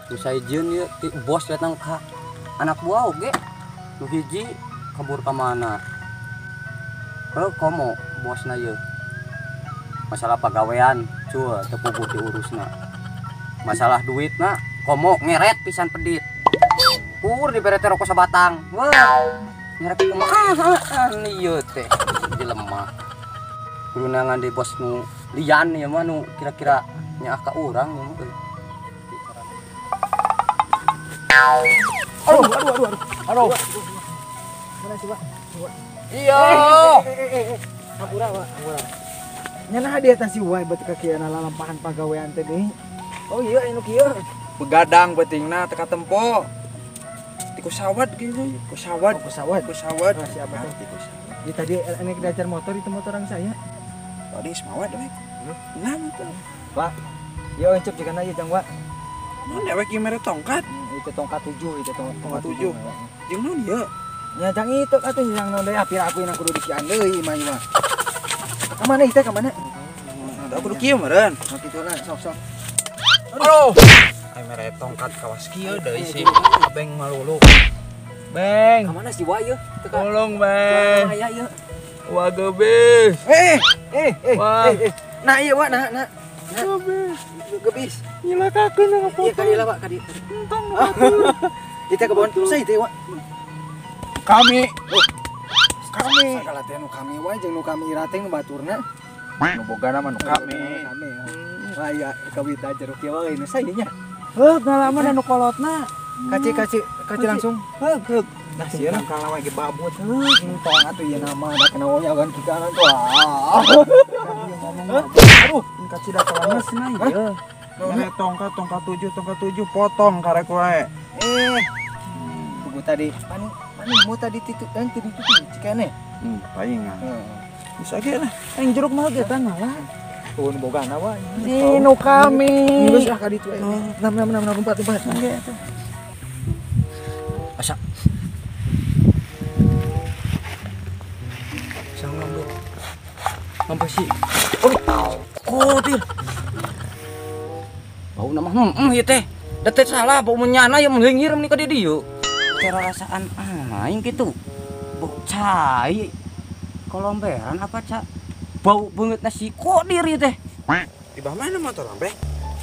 Usai jieun ieu bos datang ka anak buah oge. Nu hiji kabur ka mana? Komo bosna ieu. Masalah pagawean cua teu puguh diurusna. Masalah duitna komo ngeret pisan pedit. Pur dibere teh rokok sabatang. Wah. Nyerep kumaha ieu teh jelema. Kuduna ngan di bos nu lian ieu mah nu kira-kira nyaah ka urang ieu mah. Aduh. Mana sih, Pak? Iya. Hampura, Pak. Nyana dia teh si wae beuti kakieuna lalampahan pagawean teh deui. Oh iya anu kieu. Begadang betingna teka tempo. Tiku sawat gitu, ku sawat. Ah, siapa tuh? Tiku sawat. Di tadi ini diajar motor itu motor orang saya. Tadi semawat we. Nah, betul. Pak. Yo encep juga na ieu jang, Pak. Mun dewek ieu mere tongkat. Itu tongkat 7 itu tongkat 7. Jeung naon ieu? Nya jang itu atuh yang naon deui apir aku yang kudu disian deui imah ieu mah. Ka mana ieu teh ka mana? Ada kudu kieu meureun. Sok kitu lah, sok. Aduh. Ai mere tongkat kawas kieu deui si Beng malulu. Beng, Ka mana si wae ieu? Teu ka. tolong Beng. Aya ieu. Wah gebis. Wah. Nah ieu Pak, nah. Gebis. Gebis. Nyilakakeun apa? Iya kadi lah Pak, kadi. Entong. Itu kebon saya itu Pak. Kami. Sakala teh nu kami wae jeung nu kami ira teh nu baturna. Nu bogana mah nu kami. Kami. Wah iya kawita jeruk ieu wae nu saya nya. Heug ngalaman anu kolotna. Kaci langsung. Heug. Nah sieun kala wae ge babut. Tong atuh ieu nama da kena oyagan kita tuh. Aduh, kaci da kalanesna ieu. Mana tongkat 7 potong karek wae. Buku tadi pani mau tadi titik dan titik cikene. Paingan. Bisa ge lah. Yang jeruk mah ge tah ngalah. Tuh nu bogana wae. Inu kami. Geus lah ka ditu. Nam umpat. Oke atuh. Asa. Sang ngambil. Sampai si. Oh, dir. Bau nama ieu teh. Da teh salah bau menyana yang menghingir meni ka dieu. Cara rasaan aing kitu. Bau cai. Kolomberan apa, Cak? Bau beungeut nasi kodir ieu teh. Di bawah mana motor Beng?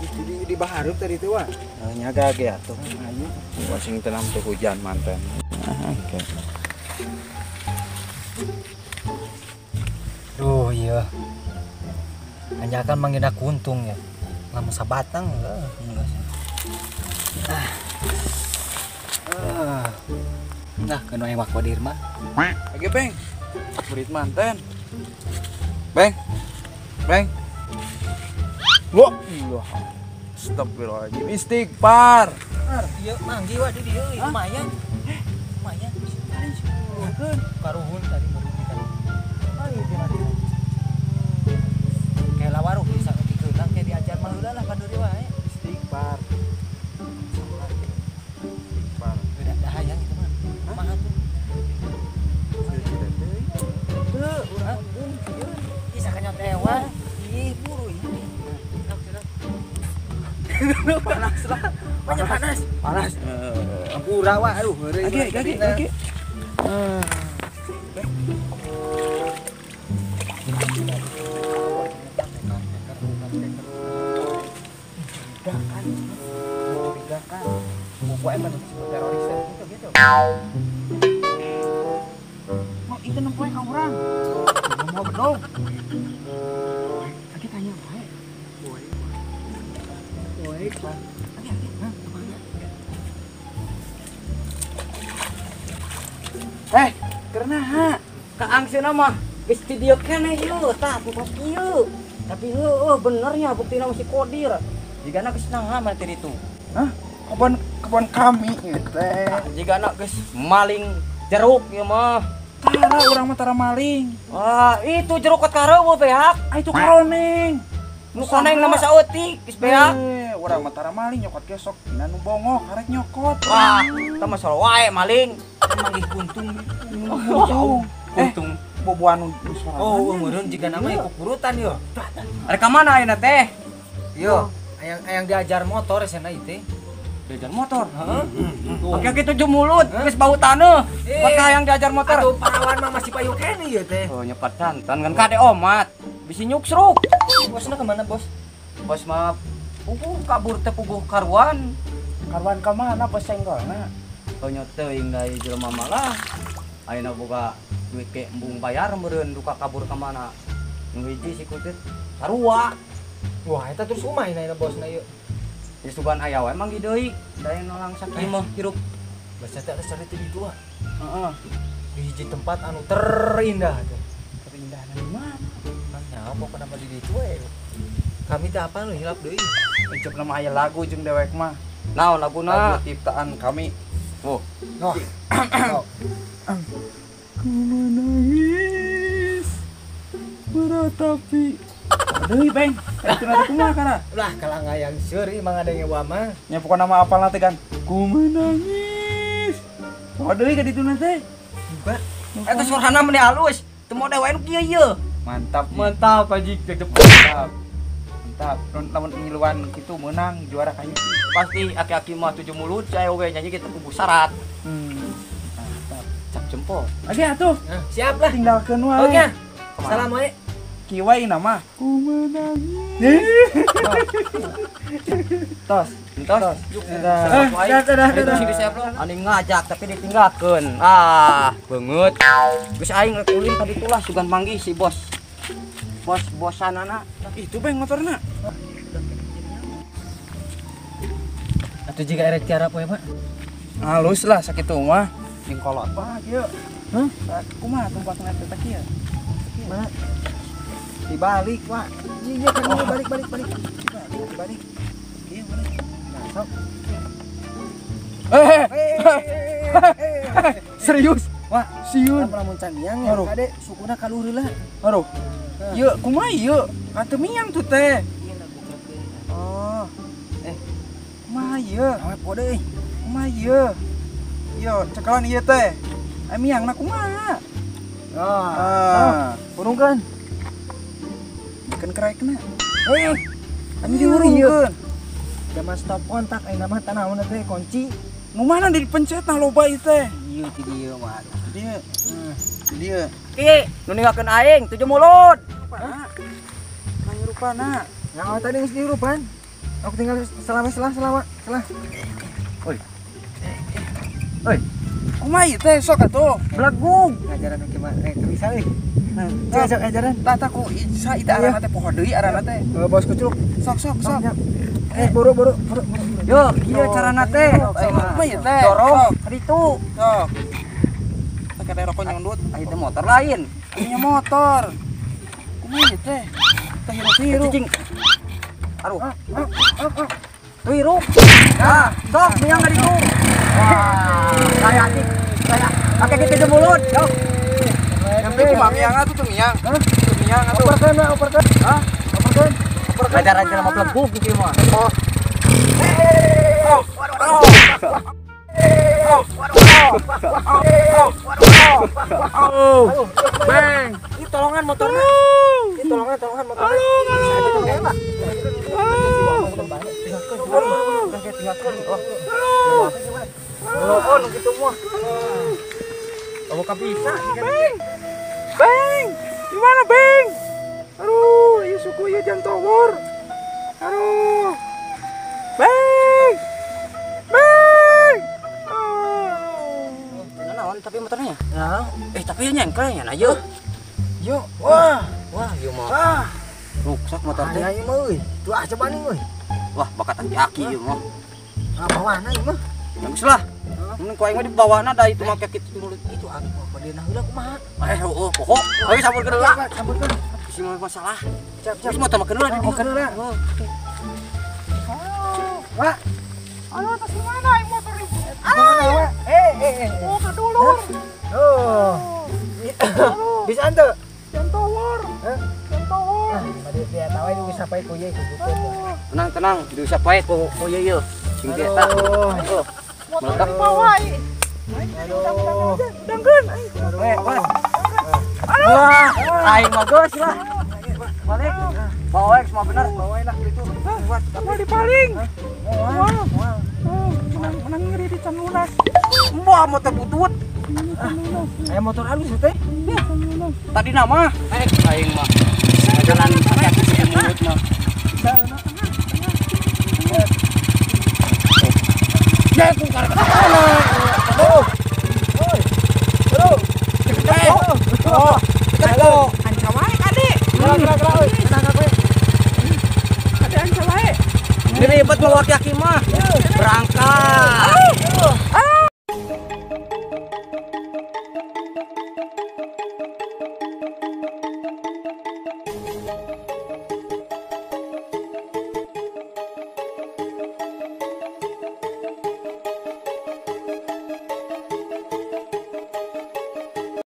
Itu di bahareup tadi teh wa. Nyaga ge atuh. Ayo. Wasing tenam teu hujan manten. Oke. Duh, iya. Anjakan mangida kuntung ya. Lama sabatang enggak sih. Nah, kena yang wak wadir mah. Lagi Beng. Murid manten. Beng. Wah, iya. Astagfirullahaladzim. Istighfar. Ieu manggi wa di dieu lumayan. Lumayan. Karuhun tadi baru kita. Kayak lawaruh bisa dikeunang kayak diajar mah heula lah kaduri wae. Istighfar. Beda dahayang itu mah. Kumaha tuh? Teu, urang bisa kanyot ewa. Ih, buru ini. Panas lah. Banyak panas. Hampura wa aduh heureuy. Lagi. Mencurigakan. Pokoknya emang teroris gitu. Mau itu nempoe ka urang. Mau bedog. Lagi tanya wae. Boy. Karena kaangseuna mah geus video keneh ieu tah bukan kieu. Tapi heueuh benernya buktina masih kodir. Jigana geus nangahan mah teh ditu. Hah? Kebon kami ieu teh. Jigana geus maling jeruk ieu mah. Tara urang mah tara maling. Wah, itu jeruk kareueuh beak. Itu karoneng. Nu koneng nama saeutik geus beak. Urang mah tara maling nyokot gesok dina nu bongok karek nyokot. Wah, tah masalah wae maling. Manggih kuntung. Jauh. Kuntung. Boboan nu suara. Oh, meureun jiga nama ikut kurutan ieu. Are ka mana ayeuna teh? Yo, ayang diajar motor cenah ieu teh. Diajar motor. Heeh. Aki-aki 7 mulut, geus bau taneuh. Buat yang diajar motor. Aduh, parawan mah masih payu kene ieu teh. Oh, nyepat santan kan kade omat. Bisi nyuksruk. Bosna kemana, Bos? Bos mah kabur teh puguh karuan. Karuan ka mana bos senggolna? Tonyo teuing da jelema malah. Ayeuna boga duit ke embung bayar meureun duka kabur ka mana. Nu hiji si kutit sarua. Wah, eta terus umay na bosna ieu. Di sugan aya wae manggi deui. Da yang nolang sakimah hirup. Basa teh ada cari di dua. Heeh. Di hiji tempat anu terindah teh. Terindah di mana? Nya apa kenapa di ditu we? Kami teh apa lu hilap deui. Icuk nama aya lagu jeung dewek mah. Naon laguna? Lagu ciptaan kami. Oh, Noh. Ku menangis meratapi. Deui beng. Itu nanti kumaha kana? Lah kalangga yang seuri emang ada nyewa mah. Nya pokona nama apal nanti kan. Ku menangis. Oh deui ka ditu nanti. Juga. eta surhana meni halus. Teu mode wae nu kieu ieu. Mantap. Mantap Haji. Mantap. Mantap. Lamun ngiluan kitu menang juara ka hiji. Pasti aki-aki mah 7 mulut saya oge nyanyi kita kubu syarat. Mantap. Cap jempol. Oke atuh. Nah, siap lah. Tinggalkeun wae. Oke. Kemana? Salam wae. Kiwai nama. Ku menangis. Tos. Entos. Dah. Sini saya belum. Ani ngajak tapi ditinggalkeun. Ah, beungeut. Geus aing rek ulin ka ditu lah sugan manggih si bos. Bosanana. Itu beng motorna. Atuh jika erek tiara poe mah. Halus lah sakitu mah. Jeung kolot mah kieu. Hah? Kumaha tumpakna teh kieu? Mana? Dibalik, Pak. Iya kan balik. Balik. Kieu balik. Nah, sok. Serius? Wah, siun. Lamun can miang ya kade sukuna kaluhur lah. Aduh. Ieu kumaha ieu? Atuh miang tuh teh. Oh. Kumaha ieu? Awe pode euy. Kumaha ieu? Yo, cekalan ieu teh. Miangna kumaha? Urungkeun. Bikin kerekna. Anu diurungkeun. Zaman stop kontak ayeuna mah tanaonna teh kunci. Nu mana dipencet nah loba ieu teh. Ieu ti dieu mah. Dia. Ki, nu ninggalkeun aing 7 mulut. Hah? Nang rupana. Yang awak tadi geus diurupan. Aku tinggal selama. Oi. Kumaha ieu teh sok atuh. Blagung. Ngajaran oke mah bisa euy. Sok ajaran. Tata ku isa ita arana teh poho deui arana teh. Bos kucuk. Sok. Buru. Yo, kieu carana teh. Kumaha ieu teh? Dorong ka ditu. Sok. Pakai teh rokok nyundut. Aya teh motor lain. Punya motor. Kumaha ieu teh? Teh hirup-hirup. Cicing. Aduh. Tuh hirup. Nah, sok miang ka ditu. Wah, saya pakai kita 7 mulut. Yo. Tapi kumaha miang atuh tuh miang. Tuh miang atuh. Operkan. Hah? Operkan. Ajaran mau pleguk kieu mah. Bang. Ini tolongan motornya. Ini tolongan motornya. Kamu kan bisa. Bang. Gimana, Bang? Aduh, ieu suku ieu jam tower. Aduh. Bang. Naon tapi motornya? Nah, Tapi nyengkel nya na yeuh. yuk. Wah, Ieu mah ah, rusak motor teh. ayo mah euy. Tuh ah coba nih euy. Wah, bakat aki ieu mah. Ah, bawana ieu mah. Bagus lah. Mun ku aing mah di bawahna da itu make kitu mulut. Itu anu apa dia nah heula kumaha? Pokok. Ayo sampur ke heula. Sampurkeun. Bisi mah masalah. Cap. Terus motor mah keneula di Oh, keneula. Wah. Halo, atas mana ini motor ini? Oh, kadulur. Oh. Bisa ante? Jam tower. Jam tower. Dia tahu itu bisa pakai kuye kujukeun. Tenang, diusap wae ku ieu. Sing eta. Motor di bawah ini. Aduh. Dangkeun. Wah, aing mah geus lah. Balik. Bawa semua bener. Bawa enak itu. Buat Mau dipaling. Wah. nang ngiri di canunas. Mbah motor butut. Aya motor halus teh. Tadi nama aing mah. Jalan kaki di mulut mah. Ya ku karek sana. Oh. Oi. Bro. Oh. Oh. Anca wae ade. Gerak euy. Ade anca wae. Diribet bawa kaki mah. Berangkat.